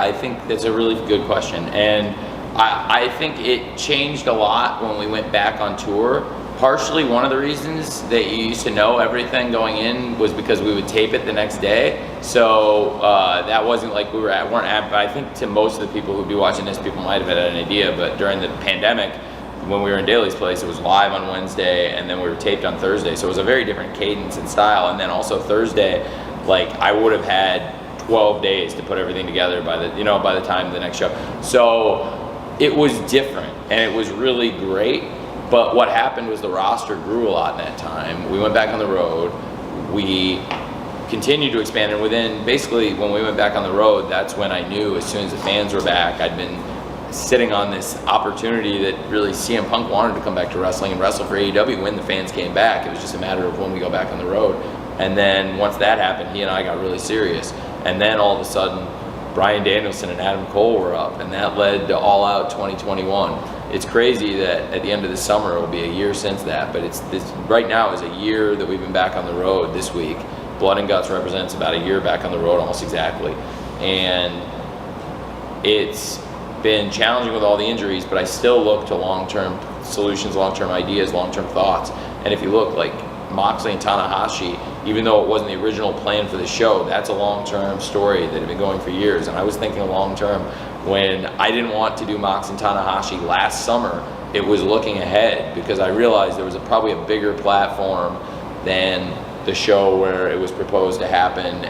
I think that's a really good question. And I think it changed a lot when we went back on tour. Partially, one of the reasons that you used to know everything going in was because we would tape it the next day. So that wasn't like weren't at, but I think to most of the people who'd be watching this, people might have had an idea, but during the pandemic, when we were in Daly's place, it was live on Wednesday and then we were taped on Thursday. So it was a very different cadence and style. And then also Thursday, like I would have had 12 days to put everything together by the time of the next show. So it was different and it was really great. But what happened was the roster grew a lot in that time. We went back on the road. We continued to expand, and within, basically, when we went back on the road, that's when I knew as soon as the fans were back, I'd been sitting on this opportunity that really CM Punk wanted to come back to wrestling and wrestle for AEW when the fans came back. It was just a matter of when we go back on the road. And then once that happened, he and I got really serious. And then all of a sudden, Bryan Danielson and Adam Cole were up, and that led to All Out 2021. It's crazy that at the end of the summer, it will be a year since that, but right now is a year that we've been back on the road this week. Blood and Guts represents about a year back on the road, almost exactly. And it's been challenging with all the injuries, but I still look to long-term solutions, long-term ideas, long-term thoughts. And if you look, like Moxley and Tanahashi, even though it wasn't the original plan for the show, that's a long-term story that had been going for years. And I was thinking long-term when I didn't want to do Mox and Tanahashi last summer. It was looking ahead because I realized there was probably a bigger platform than the show where it was proposed to happen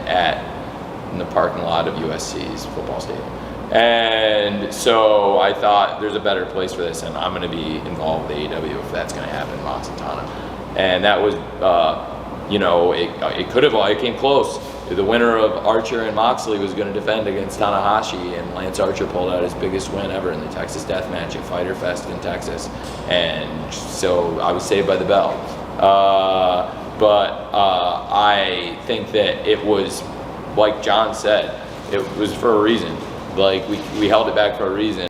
in the parking lot of USC's football stadium. And so I thought there's a better place for this, and I'm going to be involved with AEW if that's going to happen, Mox and Tana. And that was, it came close. The winner of Archer and Moxley was going to defend against Tanahashi, and Lance Archer pulled out his biggest win ever in the Texas Death Match at Fyter Fest in Texas. And so I was saved by the bell. But I think that it was, like John said, it was for a reason. Like we held it back for a reason.